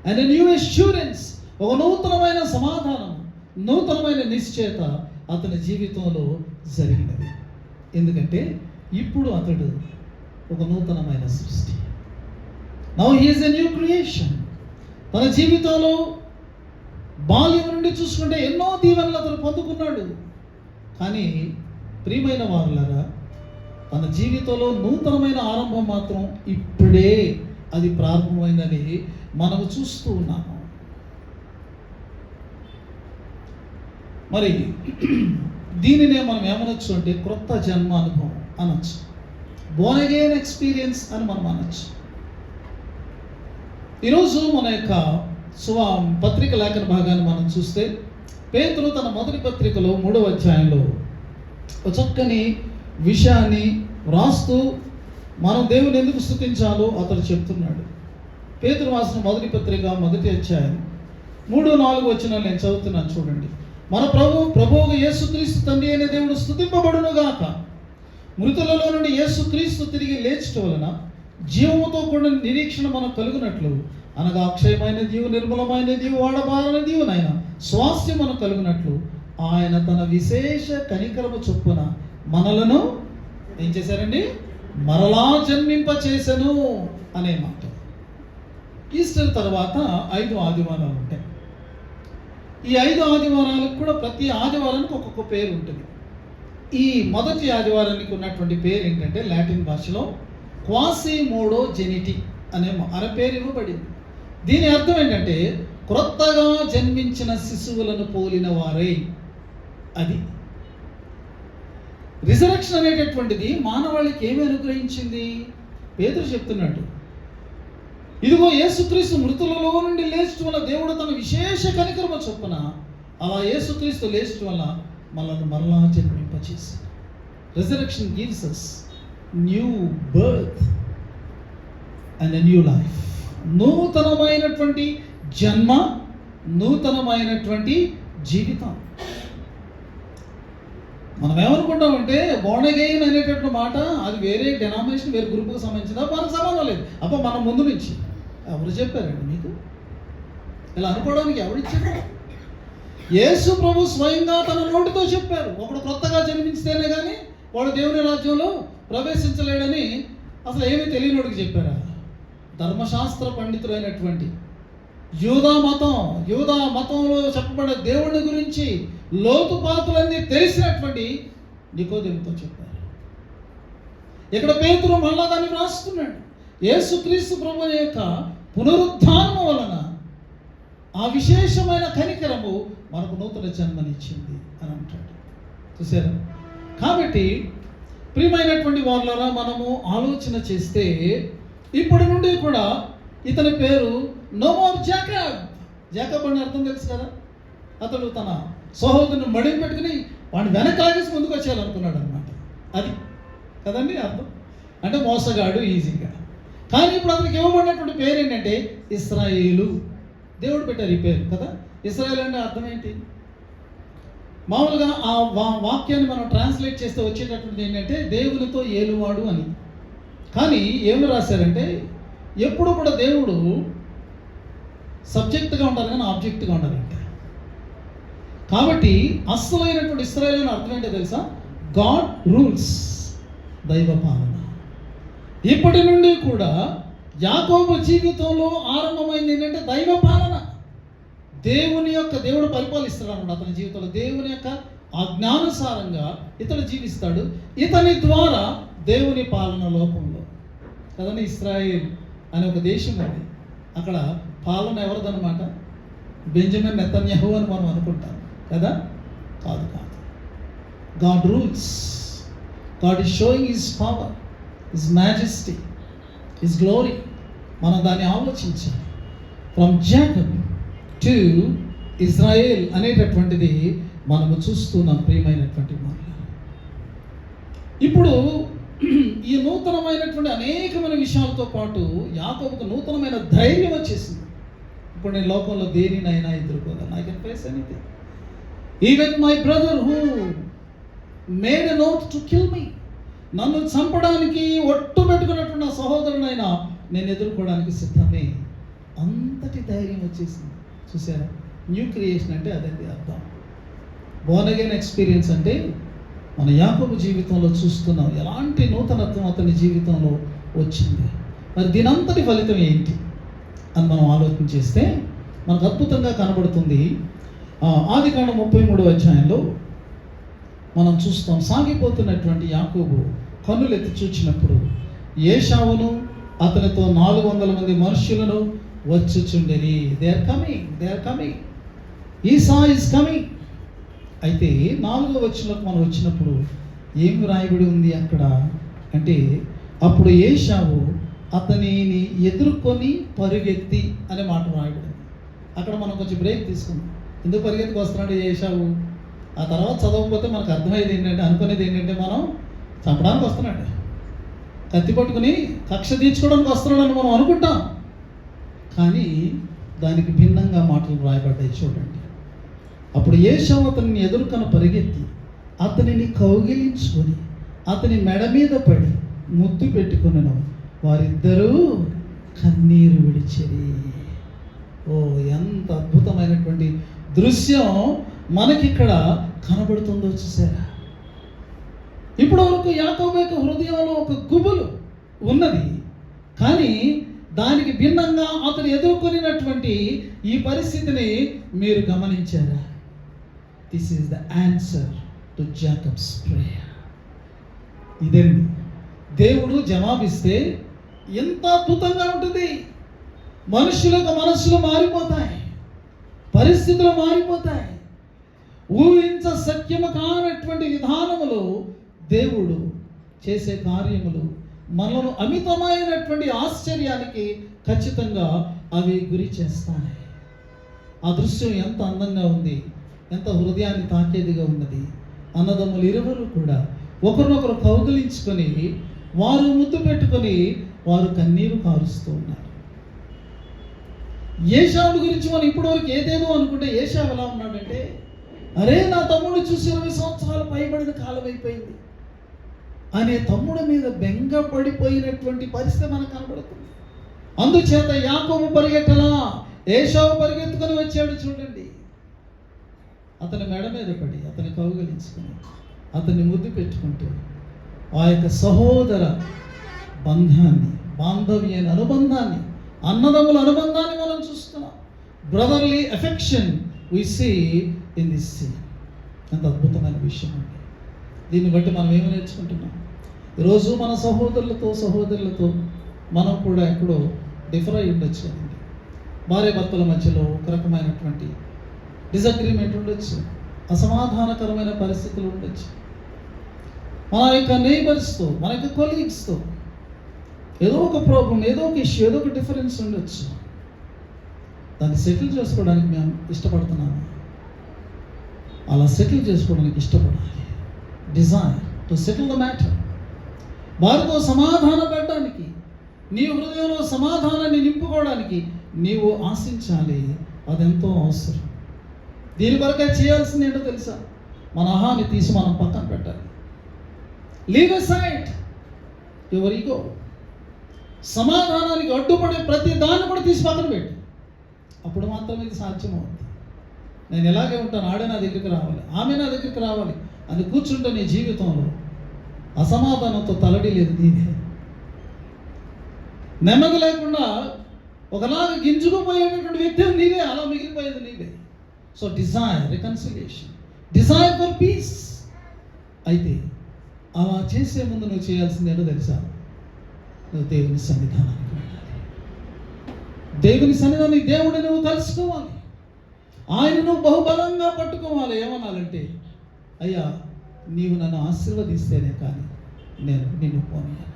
and a new assurance. ఒక నూతనమైన సమాధానం, నూతనమైన నిశ్చయత అతని జీవితంలో జరిగినది. ఎందుకంటే ఇప్పుడు అతడు ఒక నూతనమైన సృష్టి. Now he is a new creation. తన జీవితంలో బాల్యం నుండి చూసుకుంటే ఎన్నో దీవెనలు అతను పొందుకున్నాడు. కానీ ప్రియమైన వారులారా, తన జీవితంలో నూతనమైన ఆరంభం మాత్రం ఇప్పుడే అది ప్రారంభమైందని మనము చూస్తూ ఉన్నాము. మరి దీనినే మనం ఏమనొచ్చు అంటే క్రొత్త జన్మ అనుభవం అనొచ్చు, బోర్న్ అగైన్ ఎక్స్పీరియన్స్ అని మనం అనొచ్చు. ఈరోజు మన యొక్క పత్రిక లేఖన భాగాన్ని మనం చూస్తే పేతురు తన మొదటి పత్రికలో 3వ అధ్యాయంలో ఒక చక్కని విషయాన్ని వ్రాస్తూ మనం దేవుని ఎందుకు స్తుతించాలో అతడు చెప్తున్నాడు. పేతురు రాసిన మొదటి పత్రిక 1వ అధ్యాయం 3-4 వచనాలు నేను చదువుతున్నాను చూడండి. మన ప్రభువు యేసుక్రీస్తు తండ్రి అయిన దేవుడు స్తుతింపబడును గాక. మృతులలో నుండి యేసుక్రీస్తు తిరిగి లేచటం వలన జీవముతో కూడిన నిరీక్షణ మనకు కలుగునట్లు, అనగా అక్షయమైన దీవు, నిర్మలమైన దీవు, వాడబారని దీవు నాయన స్వాస్థ్యం మనకు కలుగునట్లు ఆయన తన విశేష కనికరము చొప్పున మనలను ఏం చేశారండి? మరలా జన్మింప చేసెను అనే మాట. ఈస్టర్ తర్వాత 5 ఆదివారాలు ఉంటాయి. ఈ 5 ఆదివారాలకు కూడా ప్రతి ఆదివారానికి ఒక్కొక్క పేరు ఉంటుంది. ఈ మొదటి ఆదివారానికి ఉన్నటువంటి పేరు ఏంటంటే లాటిన్ భాషలో క్వాసిమోడో జెనిటీ అనే పేరు ఇవ్వబడింది. దీని అర్థం ఏంటంటే క్రొత్తగా జన్మించిన శిశువులను పోలిన వారై. అది రిజరక్షన్ అనేటటువంటిది మానవాళికి ఏమి అనుగ్రహించింది? పేతురు చెప్తున్నాడు, ఇదిగో యేసుక్రీస్తు మృతులలో నుండి లేచడం వల్ల దేవుడు తన విశేష కనికరమ చొప్పున అలా యేసుక్రీస్తు లేచడం వల్ల మనల్ని మరలా జన్మింపచేశాడు. Resurrection gives us new birth and a new life. నూతనమైనటువంటి జన్మ, నూతనమైనటువంటి జీవితం. మనం ఏమనుకుంటామంటే బోర్న్ అగైన్ అనేటటువంటి మాట అది వేరే డెనామినేషన్, వేరే గ్రూప్కి సంబంధించిందా? మనకు సంబంధం లేదు. అబ్బా మన ముందు నుంచి ఎవరు చెప్పారండి మీకు? ఇలా అనుకోవడానికి ఎవరిచ్చారు? యేసు ప్రభు స్వయంగా తన నోటితో చెప్పారు. ఒకడు కొత్తగా జన్మించితేనే కానీ వాడు దేవుని రాజ్యంలో ప్రవేశించలేడని అసలు ఏమీ తెలియనోడికి చెప్పారా? ధర్మశాస్త్ర పండితులైనటువంటి యూదా మతంలో చెప్పబడే దేవుని గురించి లోతుపాతులన్నీ తెలిసినటువంటి నికోదేముతో చెప్పారు. ఇక్కడ పేతురు మళ్ళా దాన్ని రాస్తున్నాడు. యేసుక్రీస్తు ప్రభువు యొక్క పునరుద్ధానం వలన ఆ విశేషమైన కనికరము మనకు నూతన జన్మనిచ్చింది అని అంటాడు. చూసారా? కాబట్టి ప్రియమైనటువంటి వాళ్ళరా, మనము ఆలోచన చేస్తే ఇప్పటి నుండి కూడా ఇతని పేరు నో మోర్ జాకబ్. జాకబ్ అని అర్థం తెలుసు కదా? అతడు తన సహోదరుని మడిని పెట్టుకుని వాడిని వెనకాగేసి ముందుకు వచ్చేయాలనుకున్నాడు అనమాట. అది కదండి అర్థం. అంటే మోసగాడు ఈజీగా. కానీ ఇప్పుడు అతనికి ఇవ్వబడినటువంటి పేరు ఏంటంటే ఇశ్రాయేలు. దేవుడు పెట్టారు ఈ పేరు కదా. ఇశ్రాయేల్ అంటే అర్థం ఏంటి? మామూలుగా ఆ వాక్యాన్ని మనం ట్రాన్స్లేట్ చేస్తే వచ్చేటటువంటిది ఏంటంటే దేవునితో ఏలువాడు అని. కానీ ఏమి రాశారంటే ఎప్పుడు కూడా దేవుడు సబ్జెక్ట్గా ఉంటారు కానీ ఆబ్జెక్ట్గా ఉండాలంట. కాబట్టి అస్సలైనటువంటి ఇశ్రాయేలు అని అర్థం ఏంటో తెలుసా? గాడ్ రూల్స్, దైవ పాలన. ఇప్పటి నుండి కూడా యాకోబు జీవితంలో ఆరంభమైంది ఏంటంటే దైవ పాలన. దేవుడు పరిపాలిస్తాడు అన్నమాట అతని జీవితంలో. దేవుని యొక్క ఆజ్ఞానుసారంగా ఇతడు జీవిస్తాడు. ఇతని ద్వారా దేవుని పాలన లోకంలో కదండి. ఇస్రాయేల్ అనే ఒక దేశం ఉంది. అక్కడ పాలన ఎవరిదన్నమాట? బెంజమిన్ నెతన్యాహు అని మనం అనుకుంటాం కదా. కాదు. God rules. God is sowing his power, his majesty, his glory. మనం దాన్ని ఆలోచించాలి. ఫ్రమ్ జాకబ్ టు ఇజ్రాయేల్ అనేటటువంటిది మనము చూస్తున్నాం ప్రియమైనటువంటి వాళ్ళు. ఇప్పుడు ఈ నూతనమైనటువంటి అనేకమైన విషయాలతో పాటు యాకోబుకు నూతనమైన ధైర్యం వచ్చేసింది. ఇప్పుడు నేను లోకంలో దేనినైనా ఎదుర్కోగలను. I can face anything. Even my brother who made a note to kill me, నన్ను చంపడానికి ఒట్టు పెట్టుకున్నటువంటి నా సహోదరునైనా నేను ఎదుర్కోవడానికి సిద్ధమే. అంతటి ధైర్యం వచ్చేసింది. చూసారా? న్యూ క్రియేషన్ అంటే అదండి అర్థం. బోర్న్ అగైన్ ఎక్స్పీరియన్స్ అంటే మన యాకోబు జీవితంలో చూస్తున్నాం ఎలాంటి నూతనత్వం అతని జీవితంలో వచ్చింది. మరి దీనంతటి ఫలితం ఏంటి అని మనం ఆలోచన చేస్తే మనకు అద్భుతంగా కనబడుతుంది. ఆదికాండం 33వ అధ్యాయంలో మనం చూస్తాం. సాగిపోతున్నటువంటి యాకోబు కన్నులెత్తి చూచినప్పుడు ఏశావును అతనితో 400 మంది మనుష్యులను వచ్చుచుండెని. They are coming. Esau is coming. అయితే 4వ వచనంలోకి మనం వచ్చినప్పుడు ఏం రాయబడి ఉంది అక్కడ అంటే, అప్పుడు ఏశావు అతనిని ఎదుర్కొని పరుగెత్తి అనే మాట రాయబడింది. అక్కడ మనం కొంచెం బ్రేక్ తీసుకుందాం. ఎందుకు పరిగెత్తుకు వస్తున్నాడు ఏశావు? ఆ తర్వాత చదవకపోతే మనకు అర్థమయ్యేది ఏంటంటే, అనుకునేది ఏంటంటే మనం చంపడానికి వస్తున్నాడు, కత్తి పట్టుకుని కక్ష తీర్చుకోవడానికి వస్తున్నాడని మనం అనుకుంటాం. కానీ దానికి భిన్నంగా మాటలు రాయబడ్డాయి చూడండి. అప్పుడు ఏశావు అతనిని ఎదుర్కొన పరిగెత్తి అతనిని కౌగిలించుకొని అతని మెడ మీద పడి ముద్దు పెట్టుకునను. వారిద్దరూ కన్నీరు విడిచిరి. ఓ, ఎంత అద్భుతమైనటువంటి దృశ్యం మనకిక్కడ కనబడుతుందో చూసారా? ఇప్పటి వరకు యాకోబు యొక్క హృదయంలో ఒక గుబులు ఉన్నది, కానీ దానికి భిన్నంగా అతను ఎదుర్కొనినటువంటి ఈ పరిస్థితిని మీరు గమనించారా? This is the answer to Jacob's prayer. ఇదండి దేవుడు జవాబిస్తే ఎంత అద్భుతంగా ఉంటుంది. మనుషులకు మనసులు మారిపోతాయి, పరిస్థితులు మారిపోతాయి. ఊహించ సఖ్యము కానటువంటి విధానములు దేవుడు చేసే కార్యములు మనను అమితమైనటువంటి ఆశ్చర్యానికి ఖచ్చితంగా అవి గురి చేస్తాయి. ఆ దృశ్యం ఎంత అందంగా ఉంది, ఎంత హృదయాన్ని తాకేదిగా ఉన్నది. అన్నదమ్ములు ఇరువురు కూడా ఒకరినొకరు కౌగిలించుకొని వారు ముద్దు పెట్టుకొని వారు కన్నీరు కారుస్తూ ఉన్నారు. ఏశావుని గురించి మనం ఇప్పటివరకు ఏదేదో అనుకుంటే, ఏశావు ఎలా ఉన్నాడంటే, అరే నా తమ్ముడు చూసి 20 సంవత్సరాలు పైబడిన కాలం అయిపోయింది అనే తమ్ముడి మీద బెంగ పడిపోయినటువంటి పరిస్థితి మనకు కనబడుతుంది. అందుచేత యాకోబు పరిగెట్టలా, ఏశావు పరిగెత్తుకొని వచ్చాడు. చూడండి, అతని మెడ మీద పడి అతని కౌగిలించుకుని అతన్ని ముద్దు పెట్టుకుంటూ ఆ యొక్క సహోదర బంధాన్ని, బాంధవ్య అనుబంధాన్ని, అన్నదమ్ముల అనుబంధాన్ని మనం చూస్తున్నాం. Brotherly affection we see in this scene. ఎంత అద్భుతమైన విషయం అండి. దీన్ని బట్టి మనం ఏమి నేర్చుకుంటున్నాం? ఈరోజు మన సహోదరులతో మనం కూడా ఎక్కడో డిఫర్ అయి ఉండొచ్చు కదండి. భార్య భర్తల మధ్యలో ఒక రకమైనటువంటి డిసగ్రిమెంట్ ఉండొచ్చు, అసమాధానకరమైన పరిస్థితులు ఉండొచ్చు. మన యొక్క నైబర్స్తో, మన యొక్క కొలీగ్స్తో ఏదో ఒక ప్రాబ్లం, ఏదో ఒక ఇష్యూ, ఏదో ఒక డిఫరెన్స్ ఉండొచ్చు. దాన్ని సెటిల్ చేసుకోవడానికి మేము ఇష్టపడుతున్నాము. అలా సెటిల్ చేసుకోవడానికి ఇష్టపడాలి. Desire to settle the matter. వారితో సమాధాన పెట్టడానికి, నీ హృదయంలో సమాధానాన్ని నింపుకోవడానికి నీవు ఆశించాలి. అదెంతో అవసరం. దీని కొరకే చేయాల్సింది ఏంటో తెలుసా? మన అహాన్ని తీసి మనం పక్కన పెట్టాలి. Leave aside your ego. సమాధానానికి అడ్డుపడే ప్రతి దాన్ని కూడా తీసి పక్కన పెట్టు. అప్పుడు మాత్రమే ఇది సాధ్యమవుతుంది. నేను ఎలాగే ఉంటాను, ఆడే నా దగ్గరికి రావాలి, ఆమె నా దగ్గరికి రావాలి అని కూర్చుంటే నీ జీవితంలో అసమాధానంతో తలడి లేదు. నీదే నెమ్మది లేకుండా ఒకలాగా గింజుకుపోయేటటువంటి వ్యక్తి నీవే, అలా మిగిలిపోయేది నీవే. So Dzire reconciliation, desire for piece. అయితే అలా చేసే ముందు నువ్వు చేయాల్సింది ఏంటో తెలుసా? నువ్వు దేవుని సన్నిధానానికి వెళ్ళాలి. దేవుని సన్నిధానాన్ని దేవుడిని నువ్వు కలుసుకోవాలి. ఆయన నువ్వు బహుబలంగా పట్టుకోవాలి. ఏమనాలంటే, అయ్యా నీవు నన్ను ఆశీర్వదిస్తేనే కానీ నేను నిన్ను పోనీయాను,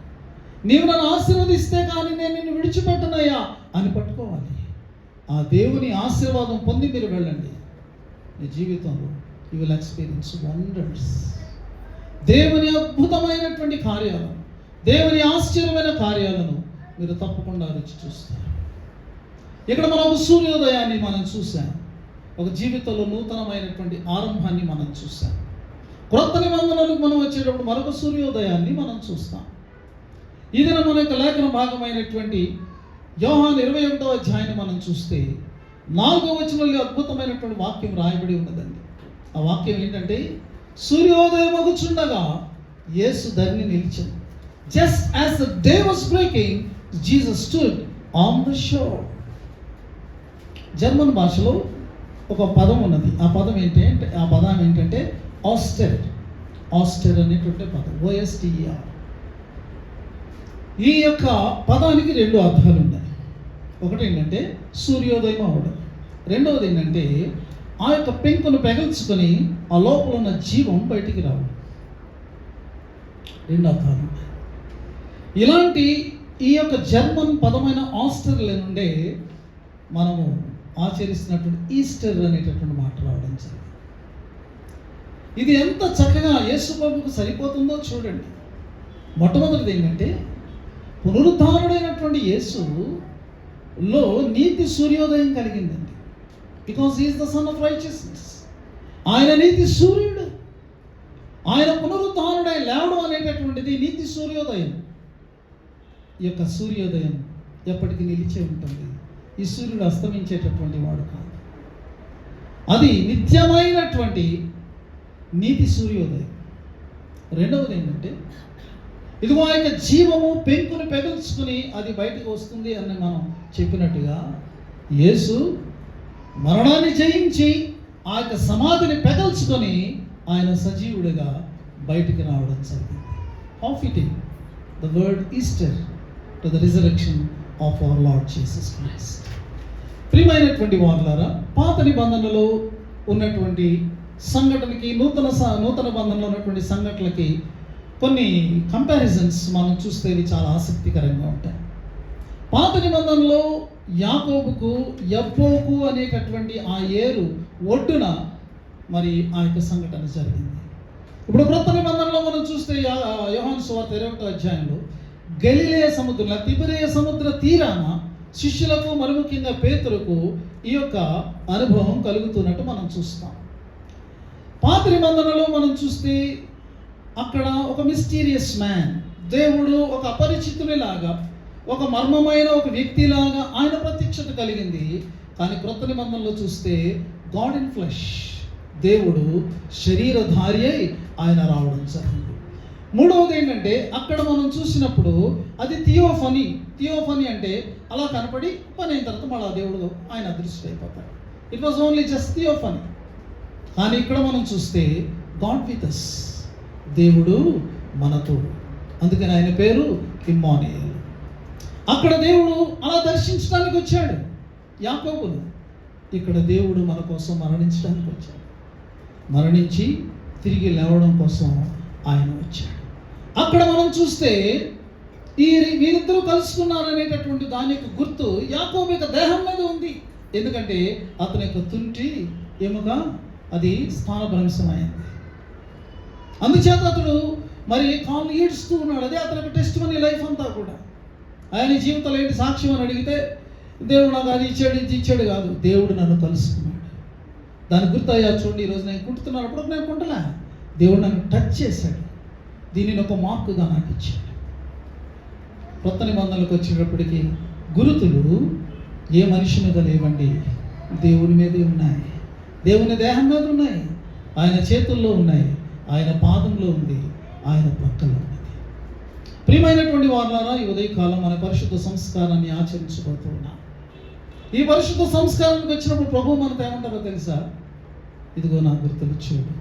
నీవు నన్ను ఆశీర్వదిస్తే కానీ నేను నిన్ను విడిచిపెట్టనయ్యా అని పట్టుకోవాలి. ఆ దేవుని ఆశీర్వాదం పొంది మీరు వెళ్ళండి. మీ జీవితంలో యు విల్ ఎక్స్పీరియన్స్ వండర్స్. దేవుని అద్భుతమైనటువంటి కార్యాలను, దేవుని ఆశ్చర్యమైన కార్యాలను మీరు తప్పకుండా రుచి చూస్తారు. ఇక్కడ మనం ఒక సూర్యోదయాన్ని మనం చూసాం. ఒక జీవితంలో నూతనమైనటువంటి ఆరంభాన్ని మనం చూసాం. క్రొత్త నిబంధనలకు మనం వచ్చేటప్పుడు మరొక సూర్యోదయాన్ని మనం చూస్తాం. ఇది మన యొక్క లేఖన భాగమైనటువంటి యోహాను 21వ అధ్యాయాన్ని మనం చూస్తే 4వ వచనంలో అద్భుతమైనటువంటి వాక్యం రాయబడి ఉన్నదండి. ఆ వాక్యం ఏంటంటే, సూర్యోదయం అగుచుండగా యేసు ధరిని నిలిచాడు. Just as the day was breaking Jesus stood on the shore. German భాషలో ఒక పదం ఉన్నది. ఆ పదం ఏంటంటే ఆస్టెర్. ఆస్టెర్ అనేటువంటి పదం, OSTER. ఈ యొక్క పదానికి 2 అర్థాలు ఉన్నాయి. ఒకటి ఏంటంటే సూర్యోదయం అవ్వడం, రెండవది ఏంటంటే ఆ యొక్క పెంకును పెగల్చుకొని ఆ లోపల ఉన్న జీవం బయటికి రావడం. 2 అర్థాలు ఉన్నాయి. ఇలాంటి ఈ యొక్క జర్మన్ పదమైన ఆస్టర్ల నుండే మనము ఆచరిస్తున్నటువంటి ఈస్టర్ అనేటటువంటి మాట రావడం జరిగింది. ఇది ఎంత చక్కగా యేసు ప్రభువుకు సరిపోతుందో చూడండి. మొట్టమొదటిది ఏంటంటే, పునరుద్ధానుడైనటువంటి యేసులో నీతి సూర్యోదయం కలిగిందండి. Because he is the sun of righteousness. ఆయన నీతి సూర్యుడు. ఆయన పునరుద్ధానుడై లేవడం అనేటటువంటిది నీతి సూర్యోదయం. ఈ యొక్క సూర్యోదయం ఎప్పటికీ నిలిచే ఉంటుంది. ఈ సూర్యుడు అస్తమించేటటువంటి వాడు కాదు. అది నిత్యమైనటువంటి నీతి సూర్యోదయం. రెండవది ఏంటంటే, ఇదిగో ఆ యొక్క జీవము పెంకుని పెగల్చుకుని అది బయటకు వస్తుంది అని మనం చెప్పినట్టుగా యేసు మరణాన్ని జయించి ఆ యొక్క సమాధిని పెగల్చుకొని ఆయన సజీవుడిగా బయటికి రావడం జరిగింది. How fitting the word Easter to the resurrection of our Lord Jesus Christ. ప్రియమైనటువంటి వారులారా, పాత నిబంధనలో ఉన్నటువంటి సంఘటనకి నూతన బంధంలో ఉన్నటువంటి సంఘటనలకి కొన్ని కంపారిజన్స్ మనం చూస్తే ఇవి చాలా ఆసక్తికరంగా ఉంటాయి. పాత నిబంధనలో యాకోబుకు యబ్బోకు అనేటటువంటి ఆ ఏరు ఒడ్డున మరి ఆ యొక్క సంఘటన జరిగింది. ఇప్పుడు క్రొత్త నిబంధనలో మనం చూస్తే యోహాను సువార్త 21వ అధ్యాయంలో గలిలయ సముద్రంలో తిబెరియ సముద్ర తీరాన శిష్యులకు మరి ముఖ్యంగా పేతురుకు ఈ యొక్క అనుభవం కలుగుతున్నట్టు మనం చూస్తాం. పాత నిబంధనలో మనం చూస్తే అక్కడ ఒక మిస్టీరియస్ మ్యాన్, దేవుడు ఒక అపరిచితునిలాగా, ఒక మర్మమైన ఒక వ్యక్తిలాగా ఆయన ప్రత్యక్షత కలిగింది. కానీ క్రొత్త నిబంధనలో చూస్తే గాడ్ ఇన్ ఫ్లెష్, దేవుడు శరీరధారి అయి ఆయన రావడం జరిగింది. మూడవది ఏంటంటే, అక్కడ మనం చూసినప్పుడు అది థియోఫనీ. థియోఫనీ అంటే అలా కనపడి పని అయిన తర్వాత మళ్ళీ దేవుడు ఆయన అదృశ్యం అయిపోతాడు. It was only just theophany. కానీ ఇక్కడ మనం చూస్తే గాడ్ విత్ us, దేవుడు మనతో. అందుకని ఆయన పేరు ఇమ్మానుయేల్. అక్కడ దేవుడు అలా దర్శించడానికి వచ్చాడు యాకోబును. ఇక్కడ దేవుడు మన కోసం మరణించడానికి వచ్చాడు. మరణించి తిరిగి లేవడం కోసం ఆయన వచ్చాడు. అక్కడ మనం చూస్తే వీరిద్దరూ కలుసుకున్నారు అనేటటువంటి దాని యొక్క గుర్తు యాకోబు యొక్క దేహం మీద ఉంది. ఎందుకంటే అతని యొక్క తుంటి ఎముక అది స్థానభ్రంశమైంది. అందుచేత అతడు మరి కాళ్ళు ఈడ్చుతూ ఉన్నాడు. అదే అతనికి టెస్ట్ మనీ లైఫ్ అంతా కూడా. ఆయన జీవితంలో ఏంటి సాక్ష్యం అని అడిగితే, దేవుడు నాకు అది ఇచ్చాడు ఇది ఇచ్చాడు కాదు, దేవుడు నన్ను కలుసుకున్నాడు. దాని గుర్తయ్యా చూడండి, ఈరోజు నేను కుంటున్నప్పుడు నేను కుంటలే, దేవుడు నన్ను టచ్ చేశాడు, దీనిని ఒక మార్కుగా నాకు ఇచ్చాడు. కొత్త నిబంధనలకు వచ్చేటప్పటికి గురుతులు ఏ మనిషి మీద లేవండి, దేవుని మీదే ఉన్నాయి. దేవుని దేహం మీద ఉన్నాయి, ఆయన చేతుల్లో ఉన్నాయి, ఆయన పాదంలో ఉంది, ఆయన పక్కలో ఉన్నది. ప్రియమైనటువంటి వారులారా, ఈ ఉదయకాలం మన పరిశుద్ధ సంస్కారాన్ని ఆచరించబోతున్నాం. ఈ పరిశుద్ధ సంస్కారానికి వచ్చినప్పుడు ప్రభు మనతో ఏమంటారో తెలుసా? ఇదిగో నా గుర్తులు చూడు,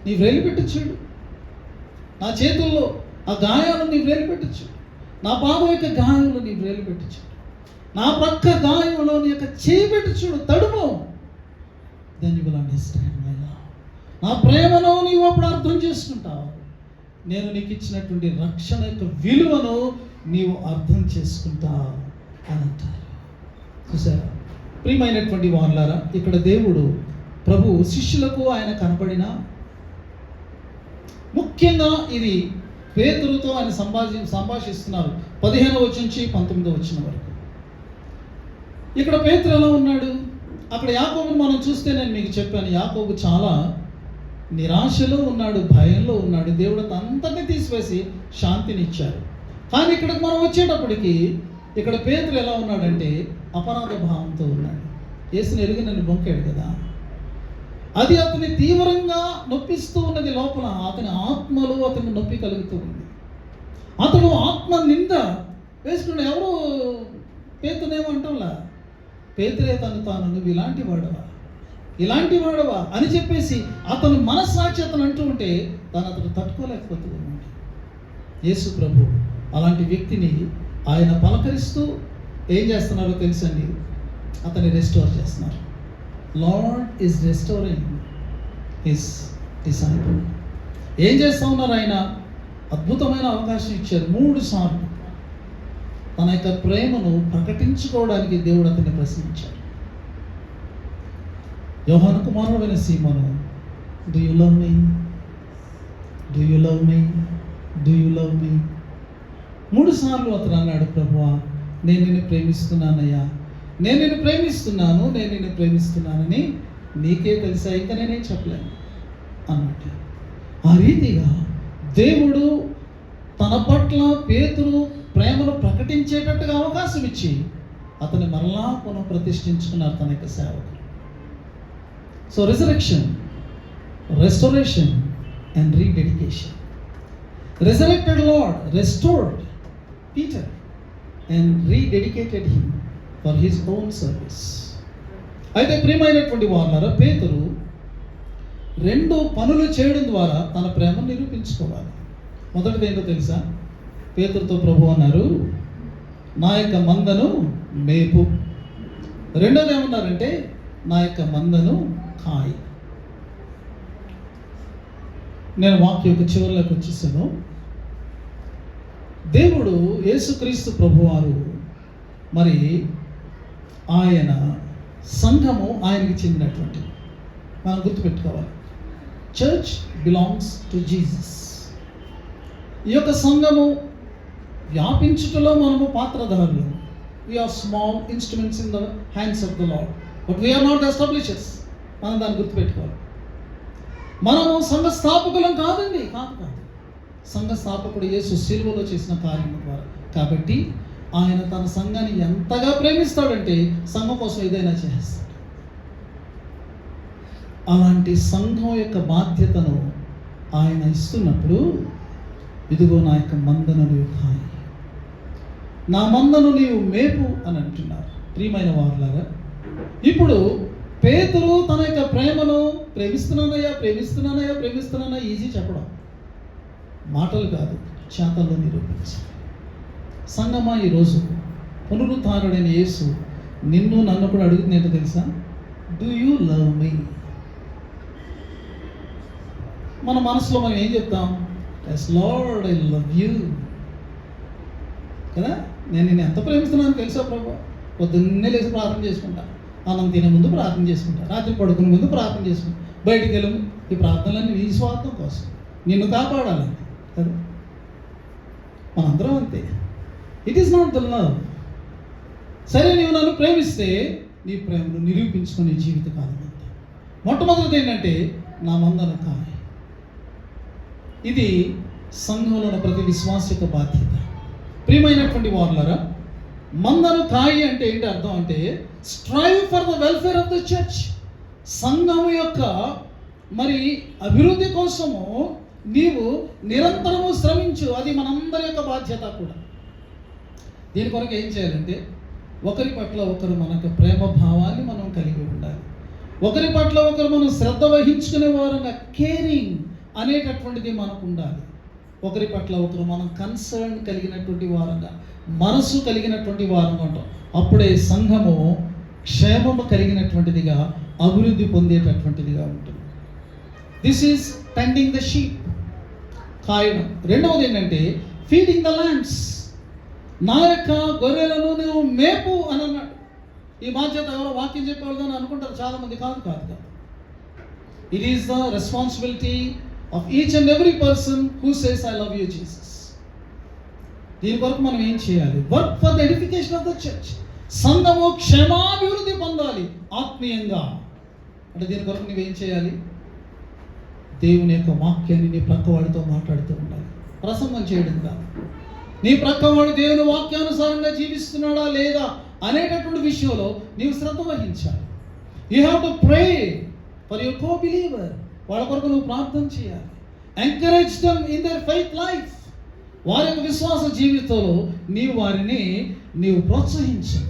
నీ వ్రేలు పెట్టి చూడు, నా చేతుల్లో ఆ గాయాలు నీ వ్రేలు పెట్టి చూడు, నా పాదం యొక్క గాయంలో నీ వ్రేలు పెట్టి చూడు, నా ప్రక్క గాయంలో నీ యొక్క చేయి పెట్టి చూడు, తడుము. Then you will understand my love. నా ప్రేమను నీవు అప్పుడు అర్థం చేసుకుంటావు. నేను నీకు ఇచ్చినటువంటి రక్షణ యొక్క విలువను నీవు అర్థం చేసుకుంటావు అని అంటారు. చూసారా ప్రియమైనటువంటి వారులారా, ఇక్కడ దేవుడు ప్రభు శిష్యులకు ఆయన కనపడిన, ముఖ్యంగా ఇది పేతురుతో ఆయన సంభాషిస్తున్నారు 15వ వచనం నుంచి 19వ వచనం వరకు. ఇక్కడ పేతురు ఎలా ఉన్నాడు? అక్కడ యాకోబుని మనం చూస్తే నేను మీకు చెప్పాను, యాకోబు చాలా నిరాశలో ఉన్నాడు, భయంలో ఉన్నాడు. దేవుడు అంతటినీ తీసివేసి శాంతిని ఇచ్చారు. కానీ ఇక్కడికి మనం వచ్చేటప్పటికి ఇక్కడ పేతురు ఎలా ఉన్నాడంటే అపరాధ భావంతో ఉన్నాడు. యేసుని ఎరిగి నన్ను బొంకాడు కదా, అది అతని తీవ్రంగా నొప్పిస్తూ ఉన్నది. లోపల అతని ఆత్మలో అతని నొప్పి కలుగుతూ ఉంది. అతను ఆత్మ నింద వేసుకున్నాడు. ఎవరు పేతునేమంటంలా, పేతురే తాను నువ్వు ఇలాంటి వాడవా అని చెప్పేసి అతను మనస్సాక్షి అతను అంటూ ఉంటే అతను తట్టుకోలేకపోతూ ఉన్నాడు. యేసు ప్రభు అలాంటి వ్యక్తిని ఆయన పలకరిస్తూ ఏం చేస్తున్నారో తెలుసండి, అతన్ని రెస్టోర్ చేస్తున్నారు. Lord is restoring his disciple. ఏం చేస్తూ ఉన్నారు? ఆయన అద్భుతమైన అవకాశం ఇచ్చారు. 3 సార్లు తన యొక్క ప్రేమను ప్రకటించుకోవడానికి దేవుడు అతన్ని ప్రశ్నించారు. యోహాను కుమారుడైన సీమోను, do you love me, do you love me, do you love me? 3 సార్లు అతను అన్నాడు, ప్రభువా నేను నిన్ను ప్రేమిస్తున్నానయ్యా, నేను నిన్ను ప్రేమిస్తున్నానని నీకే తెలుసా, ఇంకా నేనేం చెప్పలేను అన్నట్టు. ఆ రీతిగా దేవుడు తన పట్ల పేతురు ప్రేమను ప్రకటించేటట్టుగా అవకాశం ఇచ్చి అతన్ని మరలా పునః ప్రతిష్ఠించుకున్నారు తన యొక్క సేవకులు. So resurrection, restoration and rededication. Resurrected Lord restored Peter and rededicated him for his own service. అయితే ప్రియమైనటువంటి వారులారా, పేతురు 2 పనులు చేయడం ద్వారా తన ప్రేమను నిరూపించుకోవాలి. మొదటిది ఏంటో తెలుసా? పేతురుతో ప్రభు అన్నారు, నా యొక్క మందను మేపు. రెండోది ఏమన్నారంటే, నా యొక్క మందను కాయి. నేను వాక్య యొక్క చివరిలోకి వచ్చేసాను. దేవుడు యేసుక్రీస్తు ప్రభువారు మరి ఆయన సంఘము ఆయనకి చెందినటువంటిది. మనం గుర్తుపెట్టుకోవాలి, చర్చ్ బిలాంగ్స్ టు జీసస్. ఈ యొక్క సంఘము వ్యాపించుటలో మనము పాత్రధారులు. We are small instruments in the hands of the Lord, but we are not the establishers. మనం దాన్ని గుర్తుపెట్టుకోవాలి. మనము సంఘ స్థాపకులం కాదండి, కాదు. సంఘ స్థాపకుడు యేసు శిలువలో చేసిన కార్యం ద్వారా. కాబట్టి ఆయన తన సంఘాన్ని ఎంతగా ప్రేమిస్తాడంటే సంఘం కోసం ఏదైనా చేస్తాడు. అలాంటి సంఘం యొక్క బాధ్యతను ఆయన ఇస్తున్నప్పుడు, ఇదిగో నా యొక్క మందను నీవు కాయి, నా మందను నీవు మేపు అని అంటున్నారు. ప్రియమైన వారులారా, ఇప్పుడు పేతురు తన యొక్క ప్రేమను ప్రేమిస్తున్నానయ్యా ఈజీ చెప్పడం, మాటలు కాదు, చేతల్లో నిరూపించాలి. సంగమా, ఈరోజు పునరుద్ధారుడైన యేసు నిన్ను నన్ను కూడా అడుగుతుంది ఏంటో తెలుసా? Do you love me? మన మనసులో మనం ఏం చెప్తాం? Yes Lord, I love you కదా. నేను నిన్ను ఎంత ప్రేమిస్తున్నాను తెలుసా ప్రభు? పొద్దున్నే లేచి ప్రార్థన చేసుకుంటా, అన్నం తినే ముందు ప్రార్థన చేసుకుంటా, రాత్రి పడుకునే ముందు ప్రార్థన చేసుకుంటా, బయటికి వెళ్ళి ఈ ప్రార్థనలన్నీ నీ స్వార్థం కోసం, నిన్ను కాపాడాలని కదా. మనందరం అంతే. It is not the love. సరే, నీవు నన్ను ప్రేమిస్తే నీ ప్రేమను నిరూపించుకునే జీవితకాలం అంతా. మొట్టమొదటిది ఏంటంటే, నా మందను కాయి. ఇది సంఘంలో ఉన్న ప్రతి విశ్వాస యొక్క బాధ్యత. ప్రియమైనటువంటి వారులారా, మందను కాయి అంటే ఏంటి అర్థం అంటే, strive for the welfare of the church. సంఘం యొక్క మరి అభివృద్ధి కోసము నీవు నిరంతరము శ్రమించు. అది మనందరి యొక్క బాధ్యత కూడా. దీని కొరకు ఏం చేయాలంటే ఒకరి పట్ల ఒకరు మనకు ప్రేమ భావాన్ని మనం కలిగి ఉండాలి. ఒకరి పట్ల ఒకరు మనం శ్రద్ధ వహించుకునే వారంగా కేరింగ్ అనేటటువంటిది మనకు ఉండాలి. ఒకరి పట్ల ఒకరు మనం కన్సర్న్ కలిగినటువంటి వారంగా, మనసు కలిగినటువంటి వారంగా ఉంటాం. అప్పుడే సంఘము క్షేమము కలిగినటువంటిదిగా, అభివృద్ధి పొందేటటువంటిదిగా ఉంటుంది. This is tending the sheep, కాయడం. రెండవది ఏంటంటే ఫీడింగ్ ద ల్యాండ్స్. నా యొక్క గొర్రెలను నువ్వు మేపు అని అన్నాడు. ఈ బాధ్యత ఎవరో వాక్యం చెప్పేవాళ్ళు అని అనుకుంటారు చాలామంది. కాదు. It is the responsibility of each and every person who says I love you Jesus. దీని కొరకు మనం ఏం చేయాలి? Work for the edification of the church. సంఘము క్షేమాభివృద్ధి పొందాలి ఆత్మీయంగా. అంటే దీని కొరకు నువ్వేం చేయాలి? దేవుని యొక్క వాక్యాన్ని నీ ప్రక్కవాడితో మాట్లాడుతూ ఉండాలి. ప్రసంగం చేయడం కాదు. నీ ప్రక్కవాడు దేవుని వాక్యానుసారంగా జీవిస్తున్నాడా లేదా అనేటటువంటి విషయంలో నీవు శ్రద్ధ వహించాలి. You have to pray for your co believer. వాళ్ళ కొరకు నువ్వు ప్రార్థన చేయాలి. Encourage them in their faith life. వారి యొక్క విశ్వాస జీవితంలో నీవు వారిని ప్రోత్సహించు.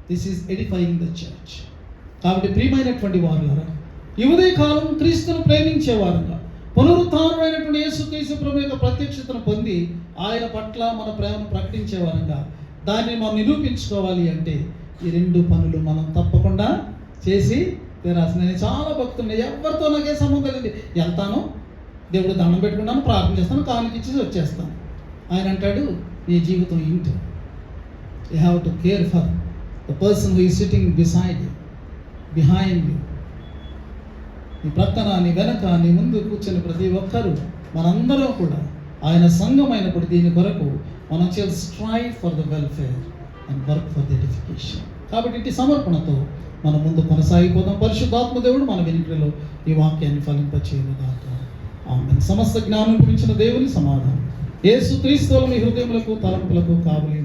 This is edifying the church. కాబట్టి ప్రియమైనటువంటి వారులారా, ఈ ఉదయ కాలం క్రీస్తును ప్రేమించేవారుగా, పునరుత్థానమైనటువంటి యేసుక్రీస్తు ప్రభు యొక్క ప్రత్యక్షతను పొంది ఆయన పట్ల మన ప్రేమను ప్రకటించేవారుగా, దాన్ని మనం నిరూపించుకోవాలి అంటే ఈ రెండు పనులు మనం తప్పకుండా చేసి తీరాల్సింది. నేను చాలా భక్తులు, ఎవరితో నాకే సంబంధం లేదు. వెళ్తాను, దేవుడు దండం పెట్టుకున్నాను, ప్రార్థన చేస్తాను, కానుక ఇచ్చేసి వచ్చేస్తాను. ఆయన అంటాడు, నీ జీవితం ఇంటి. You have to care for the person who is sitting beside you, behind you. నీ ప్రక్కన, నీ వెనక, నీ ముందు కూర్చొని ప్రతి ఒక్కరూ మనందరం కూడా ఆయన సంఘమైనప్పుడు దీని కొరకు మనం చేయాలి. Strive for the welfare and work for the edification. కాబట్టి ఇటు సమర్పణతో మనం ముందు కొనసాగిపోదాం. పరిశుద్ధాత్మ దేవుడు మన వెనుకలో ఈ వాక్యాన్ని ఫలింపచేయునుగాక. ఆమేన్. సమస్త జ్ఞానం గురించిన దేవుని సమాధానం యేసు క్రీస్తువుల మీ హృదయములకు తలంపులకు కావలి.